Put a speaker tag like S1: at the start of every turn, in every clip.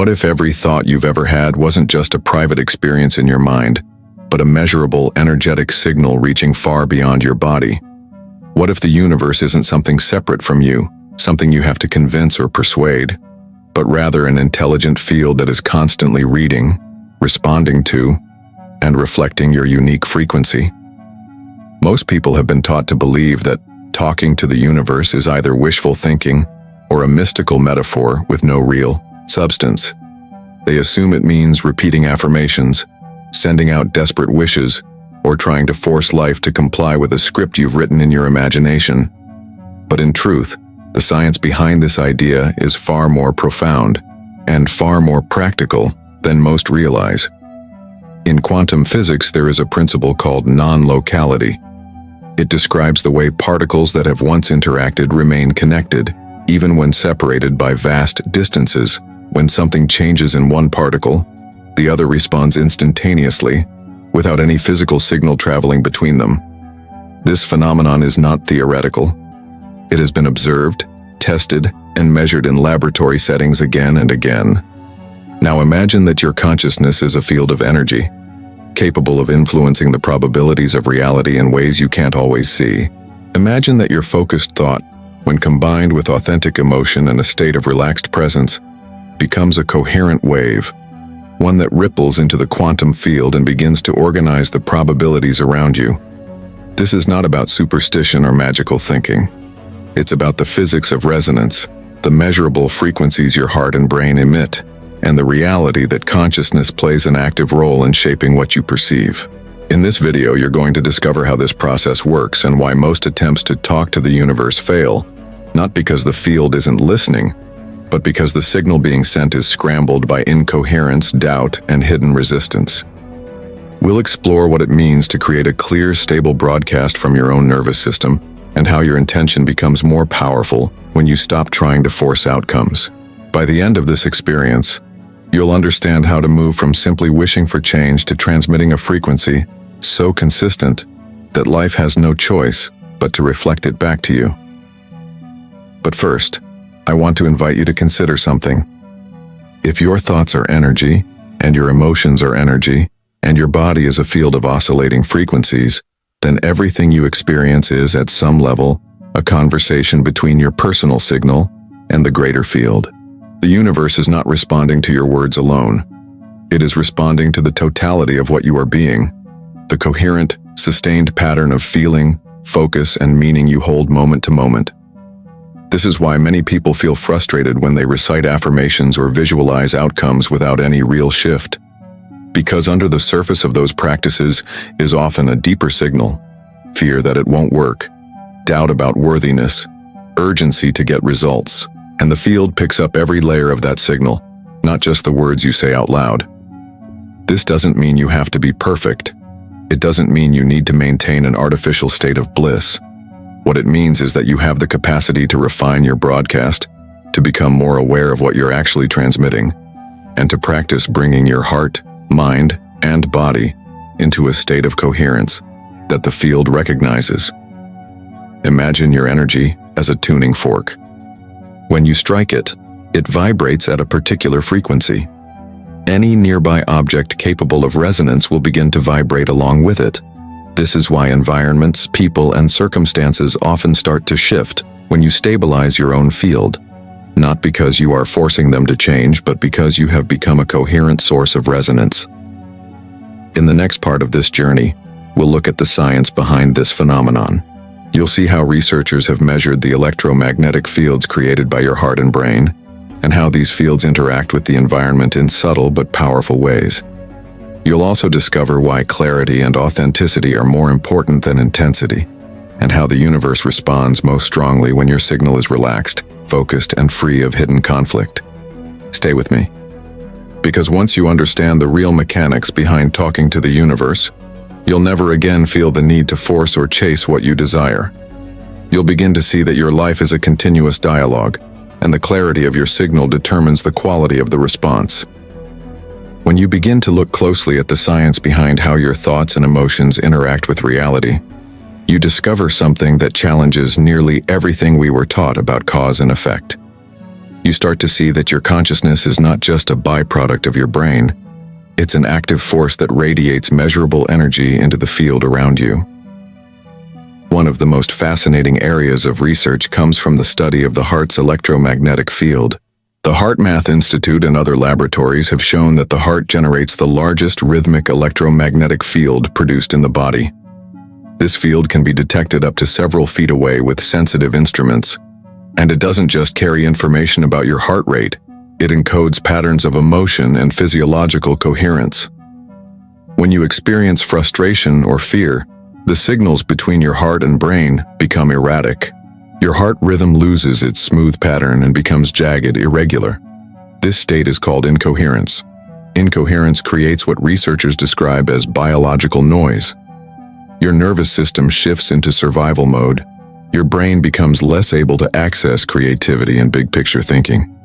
S1: What if every thought you've ever had wasn't just a private experience in your mind, but a measurable, energetic signal reaching far beyond your body? What if the universe isn't something separate from you, something you have to convince or persuade, but rather an intelligent field that is constantly reading, responding to, and reflecting your unique frequency? Most people have been taught to believe that talking to the universe is either wishful thinking or a mystical metaphor with no real substance. They assume it means repeating affirmations, sending out desperate wishes, or trying to force life to comply with a script you've written in your imagination. But in truth, the science behind this idea is far more profound and far more practical than most realize. In quantum physics, there is a principle called non-locality. It describes the way particles that have once interacted remain connected, even when separated by vast distances. When something changes in one particle, the other responds instantaneously, without any physical signal traveling between them. This phenomenon is not theoretical. It has been observed, tested, and measured in laboratory settings again and again. Now imagine that your consciousness is a field of energy, capable of influencing the probabilities of reality in ways you can't always see. Imagine that your focused thought, when combined with authentic emotion and a state of relaxed presence, becomes a coherent wave, one that ripples into the quantum field and begins to organize the probabilities around you. This is not about superstition or magical thinking. It's about the physics of resonance, the measurable frequencies your heart and brain emit, and the reality that consciousness plays an active role in shaping what you perceive. In this video, you're going to discover how this process works and why most attempts to talk to the universe fail, not because the field isn't listening, but because the signal being sent is scrambled by incoherence, doubt, and hidden resistance. We'll explore what it means to create a clear, stable broadcast from your own nervous system, and how your intention becomes more powerful when you stop trying to force outcomes. By the end of this experience, you'll understand how to move from simply wishing for change to transmitting a frequency so consistent that life has no choice but to reflect it back to you. But first, I want to invite you to consider something. If your thoughts are energy, and your emotions are energy, and your body is a field of oscillating frequencies, then everything you experience is, at some level, a conversation between your personal signal and the greater field. The universe is not responding to your words alone. It is responding to the totality of what you are being, the coherent, sustained pattern of feeling, focus, and meaning you hold moment to moment. This is why many people feel frustrated when they recite affirmations or visualize outcomes without any real shift. Because under the surface of those practices is often a deeper signal: fear that it won't work, doubt about worthiness, urgency to get results, and the field picks up every layer of that signal, not just the words you say out loud. This doesn't mean you have to be perfect. It doesn't mean you need to maintain an artificial state of bliss. What it means is that you have the capacity to refine your broadcast, to become more aware of what you're actually transmitting, and to practice bringing your heart, mind, and body into a state of coherence that the field recognizes. Imagine your energy as a tuning fork. When you strike it, it vibrates at a particular frequency. Any nearby object capable of resonance will begin to vibrate along with it. This is why environments, people, and circumstances often start to shift when you stabilize your own field, not because you are forcing them to change, but because you have become a coherent source of resonance. In the next part of this journey, we'll look at the science behind this phenomenon. You'll see how researchers have measured the electromagnetic fields created by your heart and brain, and how these fields interact with the environment in subtle but powerful ways. You'll also discover why clarity and authenticity are more important than intensity, and how the universe responds most strongly when your signal is relaxed, focused, and free of hidden conflict. Stay with me. Because once you understand the real mechanics behind talking to the universe, you'll never again feel the need to force or chase what you desire. You'll begin to see that your life is a continuous dialogue, and the clarity of your signal determines the quality of the response. When you begin to look closely at the science behind how your thoughts and emotions interact with reality, you discover something that challenges nearly everything we were taught about cause and effect. You start to see that your consciousness is not just a byproduct of your brain. It's an active force that radiates measurable energy into the field around you. One of the most fascinating areas of research comes from the study of the heart's electromagnetic field. The HeartMath Institute and other laboratories have shown that the heart generates the largest rhythmic electromagnetic field produced in the body. This field can be detected up to several feet away with sensitive instruments. And it doesn't just carry information about your heart rate, it encodes patterns of emotion and physiological coherence. When you experience frustration or fear, the signals between your heart and brain become erratic. Your heart rhythm loses its smooth pattern and becomes jagged, irregular. This state is called incoherence. Incoherence creates what researchers describe as biological noise. Your nervous system shifts into survival mode. Your brain becomes less able to access creativity and big-picture thinking.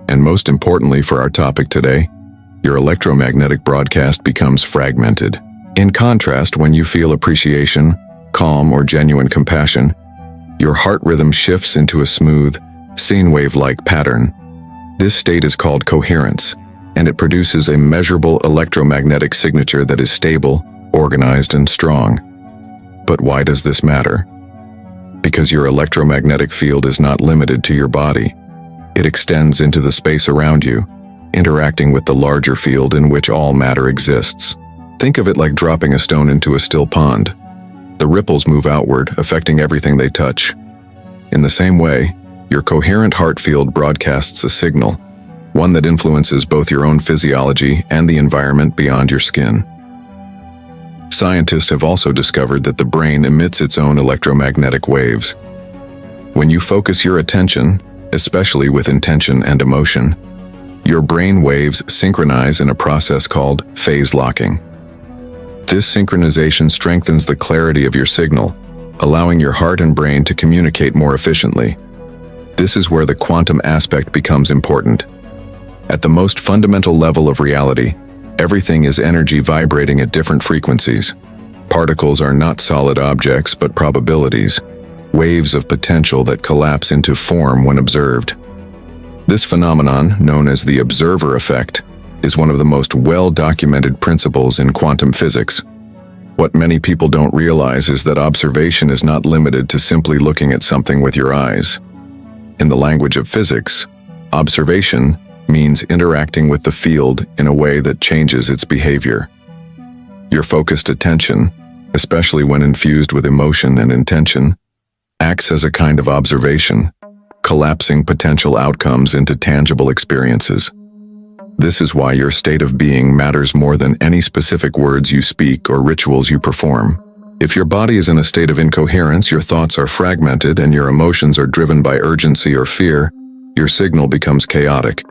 S1: And most importantly for our topic today, your electromagnetic broadcast becomes fragmented. In contrast, when you feel appreciation, calm, or genuine compassion, your heart rhythm shifts into a smooth, sine wave-like pattern. This state is called coherence, and it produces a measurable electromagnetic signature that is stable, organized, and strong. But why does this matter? Because your electromagnetic field is not limited to your body. It extends into the space around you, interacting with the larger field in which all matter exists. Think of it like dropping a stone into a still pond. The ripples move outward, affecting everything they touch. In the same way, your coherent heart field broadcasts a signal, one that influences both your own physiology and the environment beyond your skin. Scientists have also discovered that the brain emits its own electromagnetic waves. When you focus your attention, especially with intention and emotion, your brain waves synchronize in a process called phase locking. This synchronization strengthens the clarity of your signal, allowing your heart and brain to communicate more efficiently. This is where the quantum aspect becomes important. At the most fundamental level of reality, everything is energy vibrating at different frequencies. Particles are not solid objects, but probabilities, waves of potential that collapse into form when observed. This phenomenon, known as the observer effect, is one of the most well-documented principles in quantum physics. What many people don't realize is that observation is not limited to simply looking at something with your eyes. In the language of physics, observation means interacting with the field in a way that changes its behavior. Your focused attention, especially when infused with emotion and intention, acts as a kind of observation, collapsing potential outcomes into tangible experiences. This is why your state of being matters more than any specific words you speak or rituals you perform. If your body is in a state of incoherence, your thoughts are fragmented, and your emotions are driven by urgency or fear, your signal becomes chaotic.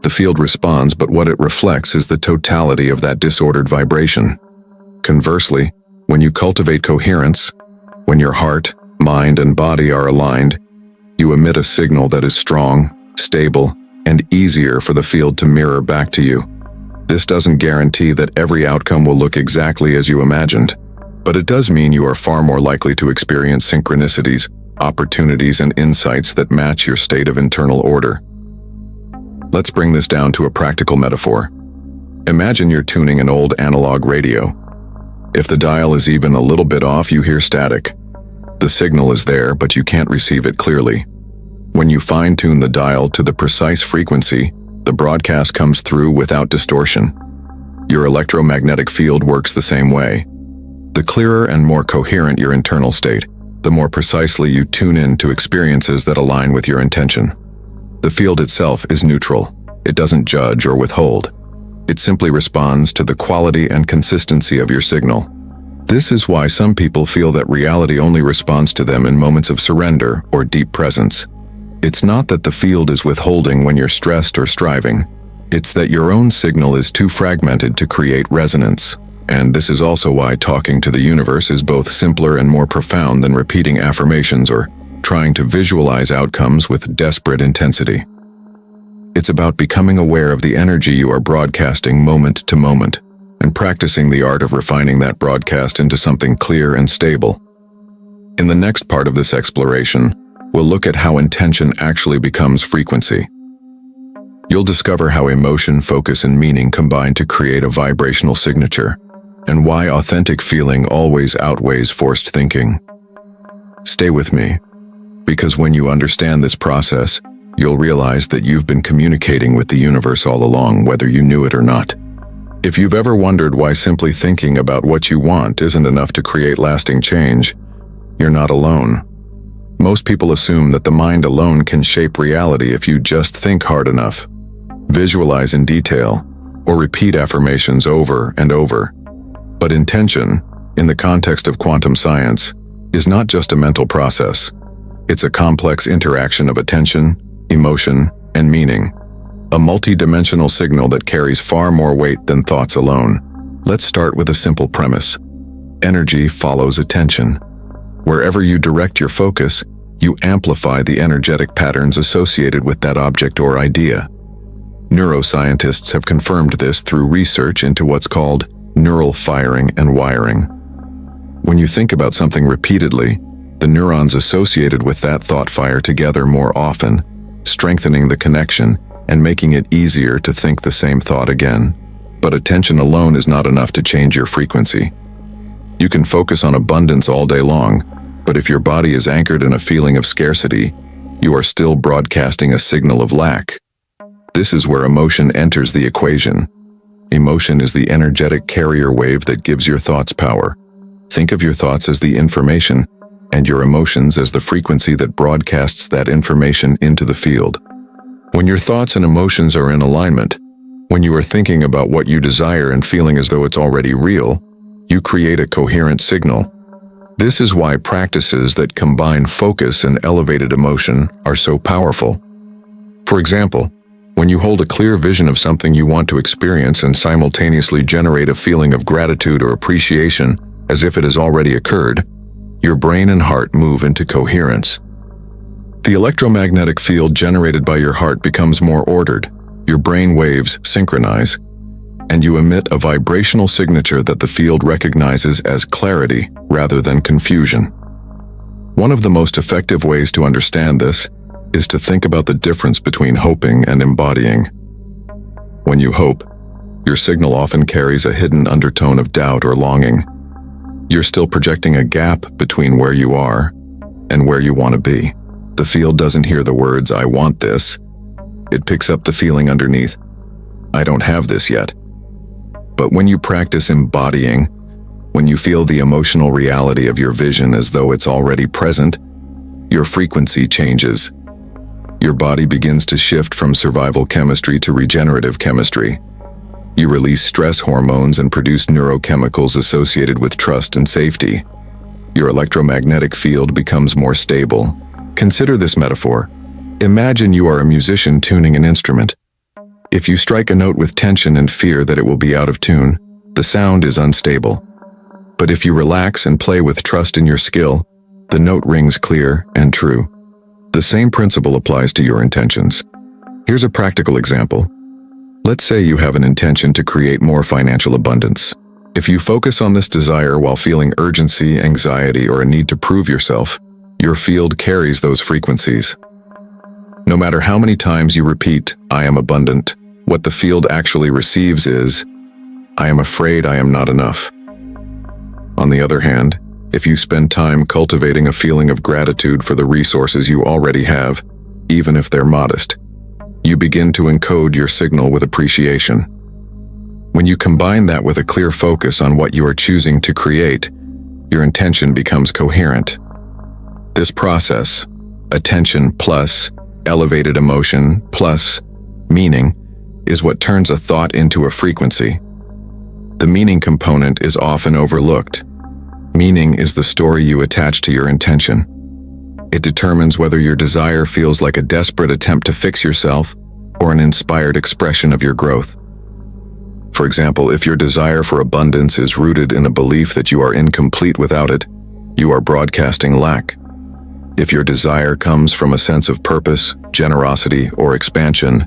S1: The field responds, but what it reflects is the totality of that disordered vibration. Conversely, when you cultivate coherence, when your heart, mind, and body are aligned, you emit a signal that is strong, stable, and easier for the field to mirror back to you. This doesn't guarantee that every outcome will look exactly as you imagined, but it does mean you are far more likely to experience synchronicities, opportunities, and insights that match your state of internal order. Let's bring this down to a practical metaphor. Imagine you're tuning an old analog radio. If the dial is even a little bit off, you hear static. The signal is there, but you can't receive it clearly. When you fine-tune the dial to the precise frequency, the broadcast comes through without distortion. Your electromagnetic field works the same way. The clearer and more coherent your internal state, the more precisely you tune in to experiences that align with your intention. The field itself is neutral. It doesn't judge or withhold. It simply responds to the quality and consistency of your signal. This is why some people feel that reality only responds to them in moments of surrender or deep presence. It's not that the field is withholding when you're stressed or striving. It's that your own signal is too fragmented to create resonance. And this is also why talking to the universe is both simpler and more profound than repeating affirmations or trying to visualize outcomes with desperate intensity. It's about becoming aware of the energy you are broadcasting moment to moment, and practicing the art of refining that broadcast into something clear and stable. In the next part of this exploration, we'll look at how intention actually becomes frequency, You'll discover how emotion, focus, and meaning combine to create a vibrational signature, and why authentic feeling always outweighs forced thinking. Stay with me, because when you understand this process, you'll realize that you've been communicating with the universe all along, whether you knew it or not. If you've ever wondered why simply thinking about what you want isn't enough to create lasting change, you're not alone. Most people assume that the mind alone can shape reality if you just think hard enough, visualize in detail, or repeat affirmations over and over. But intention, in the context of quantum science, is not just a mental process. It's a complex interaction of attention, emotion, and meaning. A multi-dimensional signal that carries far more weight than thoughts alone. Let's start with a simple premise. Energy follows attention. Wherever you direct your focus, you amplify the energetic patterns associated with that object or idea. Neuroscientists have confirmed this through research into what's called neural firing and wiring. When you think about something repeatedly, the neurons associated with that thought fire together more often, strengthening the connection and making it easier to think the same thought again. But attention alone is not enough to change your frequency. You can focus on abundance all day long, but if your body is anchored in a feeling of scarcity, you are still broadcasting a signal of lack. This is where emotion enters the equation. Emotion is the energetic carrier wave that gives your thoughts power. Think of your thoughts as the information, and your emotions as the frequency that broadcasts that information into the field. When your thoughts and emotions are in alignment, when you are thinking about what you desire and feeling as though it's already real, you create a coherent signal. This is why practices that combine focus and elevated emotion are so powerful. For example, when you hold a clear vision of something you want to experience and simultaneously generate a feeling of gratitude or appreciation as if it has already occurred, your brain and heart move into coherence. The electromagnetic field generated by your heart becomes more ordered, your brain waves synchronize, and you emit a vibrational signature that the field recognizes as clarity rather than confusion. One of the most effective ways to understand this is to think about the difference between hoping and embodying. When you hope, your signal often carries a hidden undertone of doubt or longing. You're still projecting a gap between where you are and where you want to be. The field doesn't hear the words, "I want this." It picks up the feeling underneath, "I don't have this yet." But when you practice embodying, when you feel the emotional reality of your vision as though it's already present, your frequency changes. Your body begins to shift from survival chemistry to regenerative chemistry. You release stress hormones and produce neurochemicals associated with trust and safety. Your electromagnetic field becomes more stable. Consider this metaphor. Imagine you are a musician tuning an instrument. If you strike a note with tension and fear that it will be out of tune, the sound is unstable. But if you relax and play with trust in your skill, the note rings clear and true. The same principle applies to your intentions. Here's a practical example. Let's say you have an intention to create more financial abundance. If you focus on this desire while feeling urgency, anxiety, or a need to prove yourself, your field carries those frequencies. No matter how many times you repeat, "I am abundant," what the field actually receives is, "I am afraid I am not enough." On the other hand, if you spend time cultivating a feeling of gratitude for the resources you already have, even if they're modest, you begin to encode your signal with appreciation. When you combine that with a clear focus on what you are choosing to create, your intention becomes coherent. This process, attention plus elevated emotion plus meaning, is what turns a thought into a frequency. The meaning component is often overlooked. Meaning is the story you attach to your intention. It determines whether your desire feels like a desperate attempt to fix yourself or an inspired expression of your growth. For example, if your desire for abundance is rooted in a belief that you are incomplete without it, you are broadcasting lack. If your desire comes from a sense of purpose, generosity, or expansion,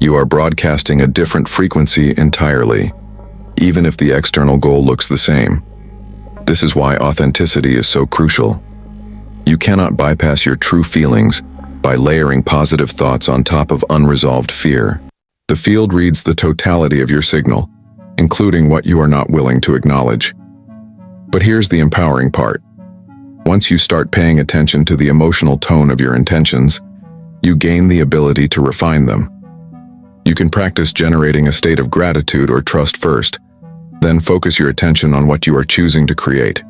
S1: you are broadcasting a different frequency entirely, even if the external goal looks the same. This is why authenticity is so crucial. You cannot bypass your true feelings by layering positive thoughts on top of unresolved fear. The field reads the totality of your signal, including what you are not willing to acknowledge. But here's the empowering part. Once you start paying attention to the emotional tone of your intentions, you gain the ability to refine them. You can practice generating a state of gratitude or trust first, then focus your attention on what you are choosing to create.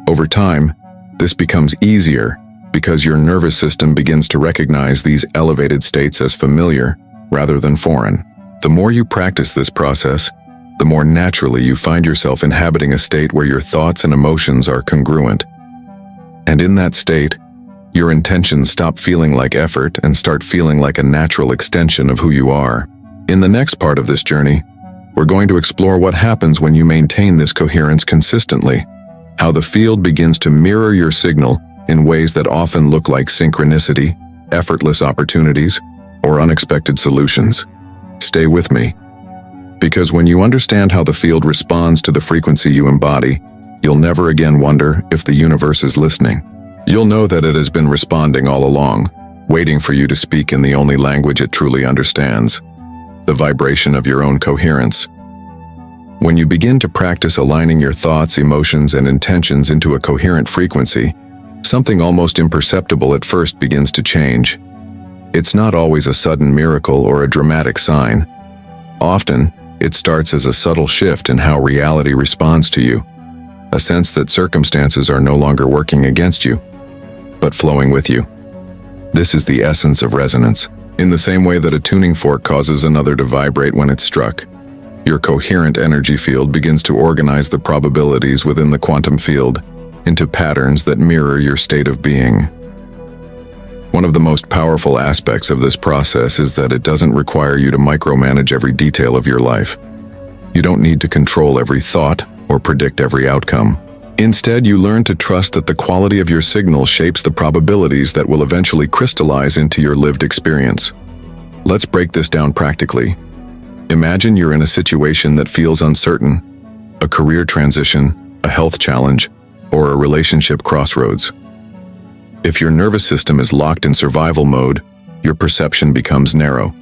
S1: Over time, this becomes easier because your nervous system begins to recognize these elevated states as familiar rather than foreign. The more you practice this process, the more naturally you find yourself inhabiting a state where your thoughts and emotions are congruent. And in that state, your intentions stop feeling like effort and start feeling like a natural extension of who you are. In the next part of this journey, we're going to explore what happens when you maintain this coherence consistently, how the field begins to mirror your signal in ways that often look like synchronicity, effortless opportunities, or unexpected solutions. Stay with me, because when you understand how the field responds to the frequency you embody, you'll never again wonder if the universe is listening. You'll know that it has been responding all along, waiting for you to speak in the only language it truly understands, the vibration of your own coherence. When you begin to practice aligning your thoughts, emotions, and intentions into a coherent frequency, something almost imperceptible at first begins to change. It's not always a sudden miracle or a dramatic sign. Often, it starts as a subtle shift in how reality responds to you, a sense that circumstances are no longer working against you, but flowing with you. This is the essence of resonance. In the same way that a tuning fork causes another to vibrate when it's struck, your coherent energy field begins to organize the probabilities within the quantum field into patterns that mirror your state of being. One of the most powerful aspects of this process is that it doesn't require you to micromanage every detail of your life. You don't need to control every thought or predict every outcome. Instead, you learn to trust that the quality of your signal shapes the probabilities that will eventually crystallize into your lived experience. Let's break this down practically. Imagine you're in a situation that feels uncertain, a career transition, a health challenge, or a relationship crossroads. If your nervous system is locked in survival mode, your perception becomes narrow.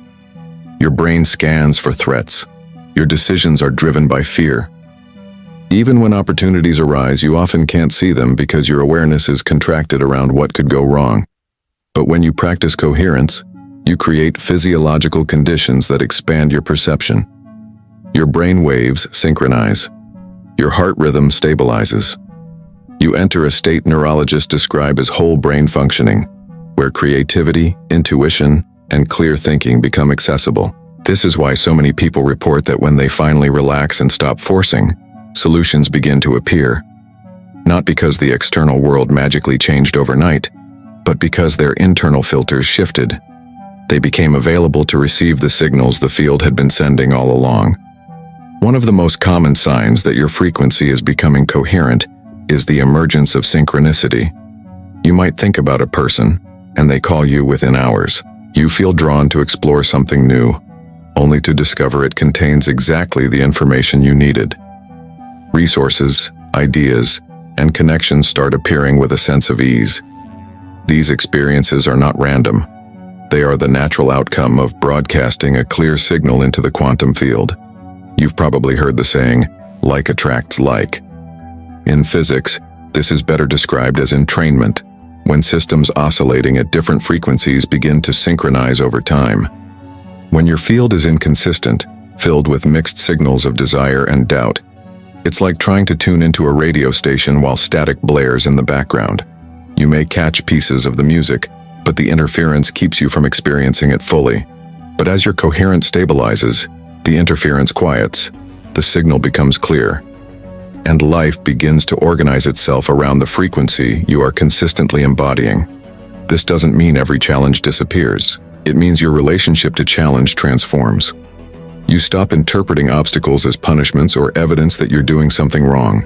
S1: Your brain scans for threats. Your decisions are driven by fear. Even when opportunities arise, you often can't see them because your awareness is contracted around what could go wrong. But when you practice coherence, you create physiological conditions that expand your perception. Your brain waves synchronize. Your heart rhythm stabilizes. You enter a state neurologists describe as whole brain functioning, where creativity, intuition, and clear thinking become accessible. This is why so many people report that when they finally relax and stop forcing, solutions begin to appear. Not because the external world magically changed overnight, but because their internal filters shifted. They became available to receive the signals the field had been sending all along. One of the most common signs that your frequency is becoming coherent is the emergence of synchronicity. You might think about a person, and they call you within hours. You feel drawn to explore something new, only to discover it contains exactly the information you needed. Resources, ideas, and connections start appearing with a sense of ease. These experiences are not random. They are the natural outcome of broadcasting a clear signal into the quantum field. You've probably heard the saying, like attracts like. In physics, this is better described as entrainment, when systems oscillating at different frequencies begin to synchronize over time. When your field is inconsistent, filled with mixed signals of desire and doubt, it's like trying to tune into a radio station while static blares in the background. You may catch pieces of the music, but the interference keeps you from experiencing it fully. But as your coherence stabilizes, the interference quiets, the signal becomes clear, and life begins to organize itself around the frequency you are consistently embodying. This doesn't mean every challenge disappears. It means your relationship to challenge transforms. You stop interpreting obstacles as punishments or evidence that you're doing something wrong.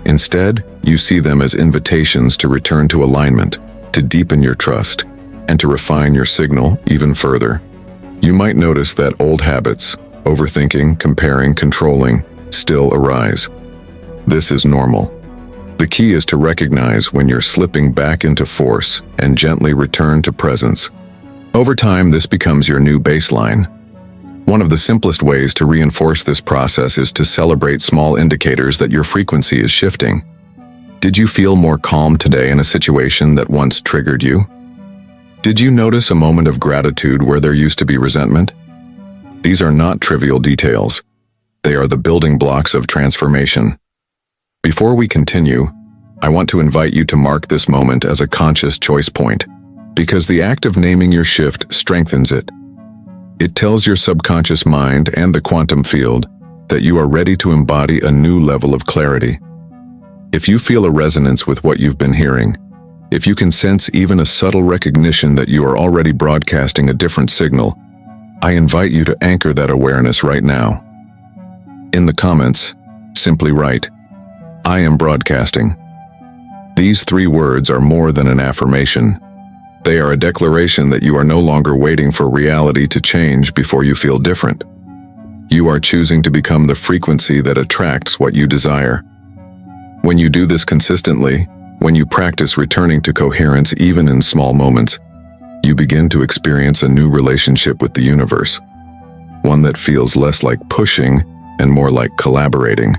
S1: Instead, you see them as invitations to return to alignment, to deepen your trust, and to refine your signal even further. You might notice that old habits, overthinking, comparing, controlling, still arise. This is normal. The key is to recognize when you're slipping back into force and gently return to presence. Over time, this becomes your new baseline. One of the simplest ways to reinforce this process is to celebrate small indicators that your frequency is shifting. Did you feel more calm today in a situation that once triggered you? Did you notice a moment of gratitude where there used to be resentment? These are not trivial details. They are the building blocks of transformation. Before we continue, I want to invite you to mark this moment as a conscious choice point, because the act of naming your shift strengthens it. It tells your subconscious mind and the quantum field that you are ready to embody a new level of clarity. If you feel a resonance with what you've been hearing, if you can sense even a subtle recognition that you are already broadcasting a different signal, I invite you to anchor that awareness right now. In the comments, simply write, "I am broadcasting." These 3 words are more than an affirmation. They are a declaration that you are no longer waiting for reality to change before you feel different. You are choosing to become the frequency that attracts what you desire. When you do this consistently, when you practice returning to coherence even in small moments, you begin to experience a new relationship with the universe. One that feels less like pushing and more like collaborating,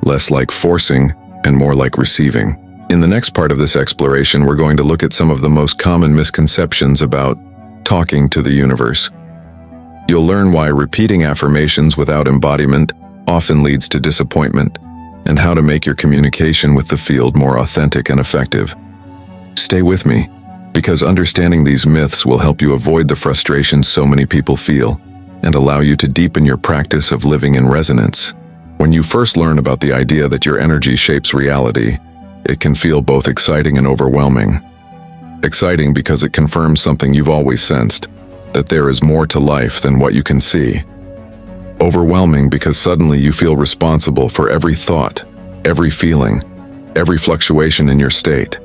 S1: less like forcing and more like receiving. In the next part of this exploration, we're going to look at some of the most common misconceptions about talking to the universe. You'll learn why repeating affirmations without embodiment often leads to disappointment, and how to make your communication with the field more authentic and effective. Stay with me, because understanding these myths will help you avoid the frustrations so many people feel, and allow you to deepen your practice of living in resonance. When you first learn about the idea that your energy shapes reality, it can feel both exciting and overwhelming. Exciting because it confirms something you've always sensed, that there is more to life than what you can see. Overwhelming because suddenly you feel responsible for every thought, every feeling, every fluctuation in your state.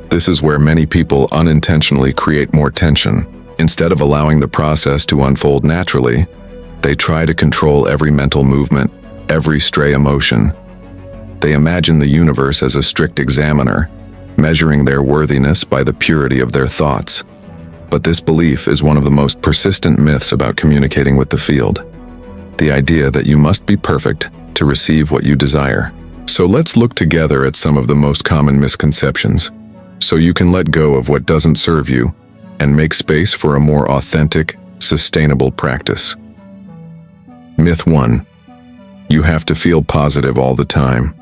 S1: This is where many people unintentionally create more tension. Instead of allowing the process to unfold naturally, they try to control every mental movement, every stray emotion. They imagine the universe as a strict examiner, measuring their worthiness by the purity of their thoughts. But this belief is one of the most persistent myths about communicating with the field. The idea that you must be perfect to receive what you desire. So let's look together at some of the most common misconceptions, so you can let go of what doesn't serve you and make space for a more authentic, sustainable practice. Myth 1. You have to feel positive all the time.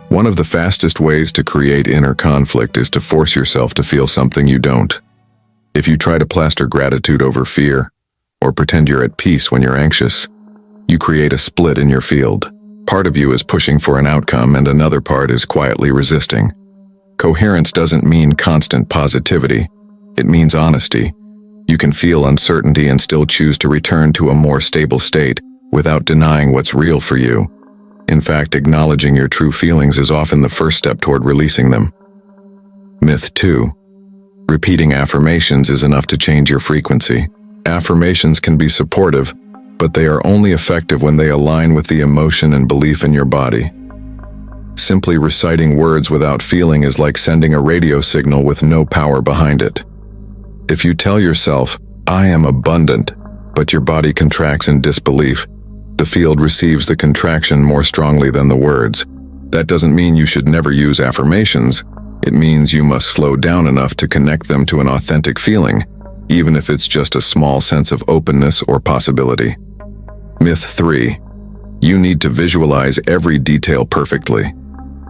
S1: One of the fastest ways to create inner conflict is to force yourself to feel something you don't. If you try to plaster gratitude over fear, or pretend you're at peace when you're anxious, you create a split in your field. Part of you is pushing for an outcome and another part is quietly resisting. Coherence doesn't mean constant positivity. It means honesty. You can feel uncertainty and still choose to return to a more stable state without denying what's real for you. In fact, acknowledging your true feelings is often the first step toward releasing them. Myth 2. Repeating affirmations is enough to change your frequency. Affirmations can be supportive, but they are only effective when they align with the emotion and belief in your body. Simply reciting words without feeling is like sending a radio signal with no power behind it. If you tell yourself, "I am abundant," but your body contracts in disbelief, the field receives the contraction more strongly than the words. That doesn't mean you should never use affirmations. It means you must slow down enough to connect them to an authentic feeling, even if it's just a small sense of openness or possibility. Myth 3. You need to visualize every detail perfectly.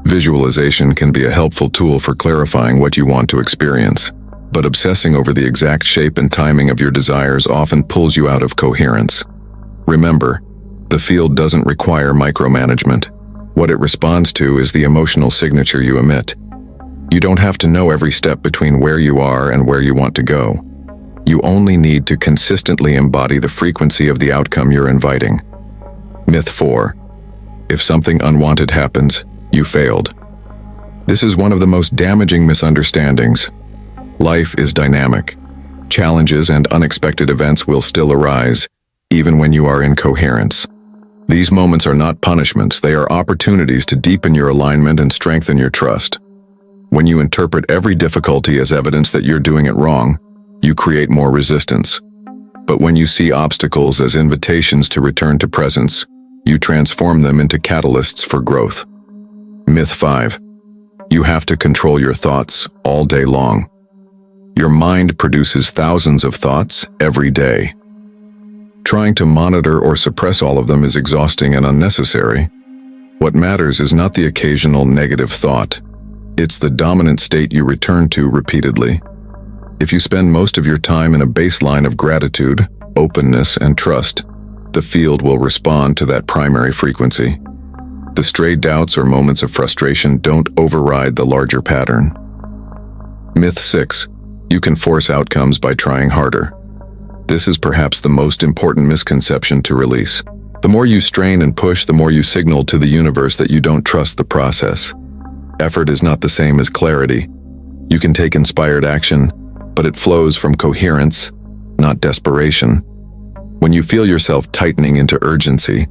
S1: Visualization can be a helpful tool for clarifying what you want to experience, but obsessing over the exact shape and timing of your desires often pulls you out of coherence. Remember, the field doesn't require micromanagement. What it responds to is the emotional signature you emit. You don't have to know every step between where you are and where you want to go. You only need to consistently embody the frequency of the outcome you're inviting. Myth 4. If something unwanted happens, you failed. This is one of the most damaging misunderstandings. Life is dynamic. Challenges and unexpected events will still arise, even when you are in coherence. These moments are not punishments, they are opportunities to deepen your alignment and strengthen your trust. When you interpret every difficulty as evidence that you're doing it wrong, you create more resistance. But when you see obstacles as invitations to return to presence, you transform them into catalysts for growth. Myth 5. You have to control your thoughts all day long. Your mind produces thousands of thoughts every day. Trying to monitor or suppress all of them is exhausting and unnecessary. What matters is not the occasional negative thought. It's the dominant state you return to repeatedly. If you spend most of your time in a baseline of gratitude, openness, and trust, the field will respond to that primary frequency. The stray doubts or moments of frustration don't override the larger pattern. Myth 6. You can force outcomes by trying harder. This is perhaps the most important misconception to release. The more you strain and push, the more you signal to the universe that you don't trust the process. Effort is not the same as clarity. You can take inspired action, but it flows from coherence, not desperation. When you feel yourself tightening into urgency,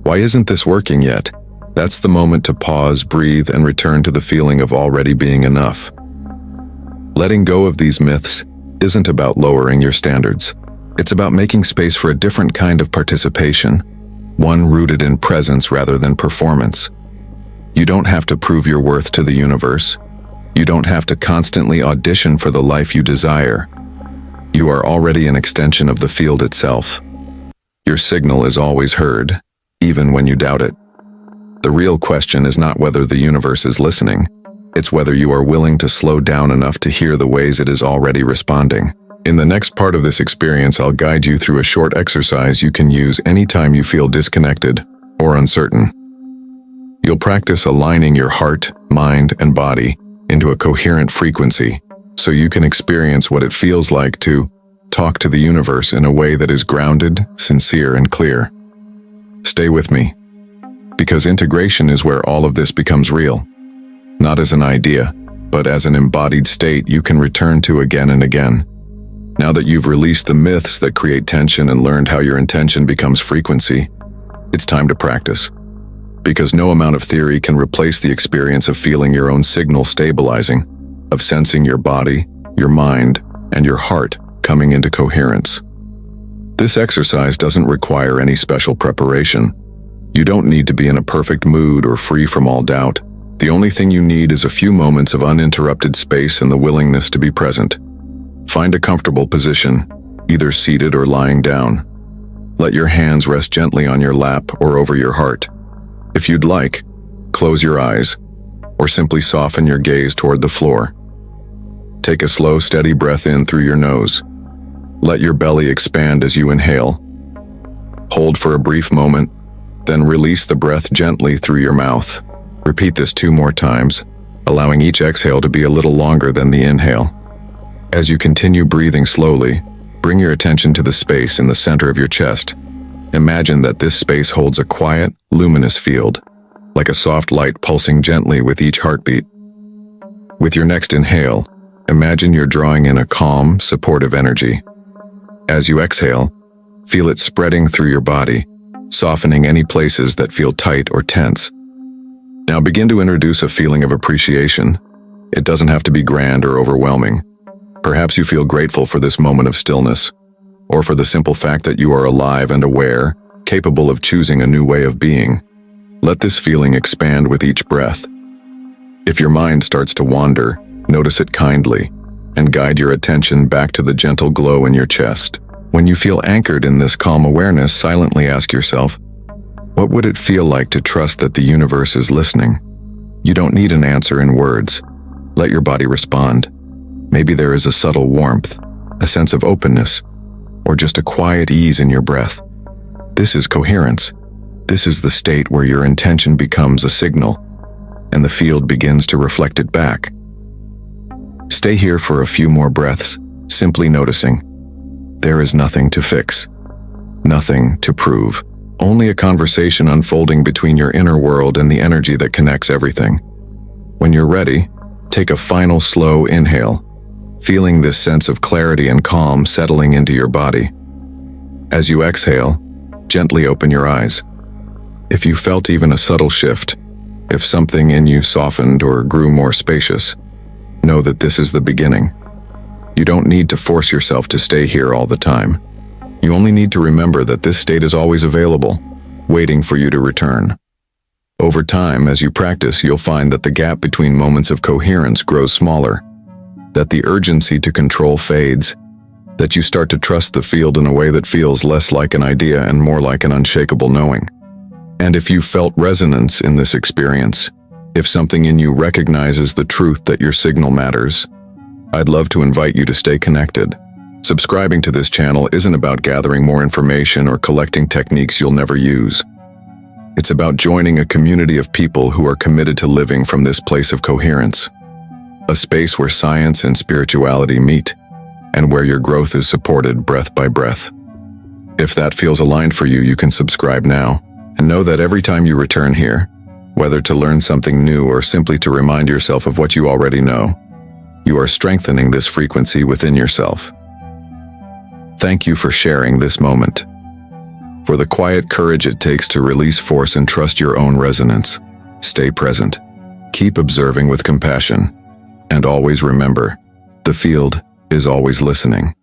S1: why isn't this working yet? That's the moment to pause, breathe, and return to the feeling of already being enough. Letting go of these myths isn't about lowering your standards. It's about making space for a different kind of participation, one rooted in presence rather than performance. You don't have to prove your worth to the universe. You don't have to constantly audition for the life you desire. You are already an extension of the field itself. Your signal is always heard, even when you doubt it. The real question is not whether the universe is listening. It's whether you are willing to slow down enough to hear the ways it is already responding. In the next part of this experience, I'll guide you through a short exercise you can use anytime you feel disconnected or uncertain. You'll practice aligning your heart, mind, and body into a coherent frequency so you can experience what it feels like to talk to the universe in a way that is grounded, sincere, and clear. Stay with me, because integration is where all of this becomes real. Not as an idea, but as an embodied state you can return to again and again. Now that you've released the myths that create tension and learned how your intention becomes frequency, it's time to practice. Because no amount of theory can replace the experience of feeling your own signal stabilizing, of sensing your body, your mind, and your heart coming into coherence. This exercise doesn't require any special preparation. You don't need to be in a perfect mood or free from all doubt. The only thing you need is a few moments of uninterrupted space and the willingness to be present. Find a comfortable position, either seated or lying down. Let your hands rest gently on your lap or over your heart. If you'd like, close your eyes, or simply soften your gaze toward the floor. Take a slow, steady breath in through your nose. Let your belly expand as you inhale. Hold for a brief moment, then release the breath gently through your mouth. Repeat this 2 more times, allowing each exhale to be a little longer than the inhale. As you continue breathing slowly, bring your attention to the space in the center of your chest. Imagine that this space holds a quiet, luminous field, like a soft light pulsing gently with each heartbeat. With your next inhale, imagine you're drawing in a calm, supportive energy. As you exhale, feel it spreading through your body, softening any places that feel tight or tense. Now begin to introduce a feeling of appreciation. It doesn't have to be grand or overwhelming. Perhaps you feel grateful for this moment of stillness, or for the simple fact that you are alive and aware, capable of choosing a new way of being. Let this feeling expand with each breath. If your mind starts to wander, notice it kindly, and guide your attention back to the gentle glow in your chest. When you feel anchored in this calm awareness, silently ask yourself, what would it feel like to trust that the universe is listening? You don't need an answer in words. Let your body respond. Maybe there is a subtle warmth, a sense of openness, or just a quiet ease in your breath. This is coherence. This is the state where your intention becomes a signal, and the field begins to reflect it back. Stay here for a few more breaths, simply noticing. There is nothing to fix, nothing to prove, only a conversation unfolding between your inner world and the energy that connects everything. When you're ready, take a final slow inhale, feeling this sense of clarity and calm settling into your body. As you exhale, gently open your eyes. If you felt even a subtle shift, if something in you softened or grew more spacious, know that this is the beginning. You don't need to force yourself to stay here all the time. You only need to remember that this state is always available, waiting for you to return. Over time, as you practice, you'll find that the gap between moments of coherence grows smaller, that the urgency to control fades, that you start to trust the field in a way that feels less like an idea and more like an unshakable knowing. And if you felt resonance in this experience, if something in you recognizes the truth that your signal matters, I'd love to invite you to stay connected. Subscribing to this channel isn't about gathering more information or collecting techniques you'll never use. It's about joining a community of people who are committed to living from this place of coherence, a space where science and spirituality meet, and where your growth is supported breath by breath. If that feels aligned for you, you can subscribe now, and know that every time you return here, whether to learn something new or simply to remind yourself of what you already know, you are strengthening this frequency within yourself. Thank you for sharing this moment, for the quiet courage it takes to release force and trust your own resonance. Stay present, keep observing with compassion, and always remember, the field is always listening.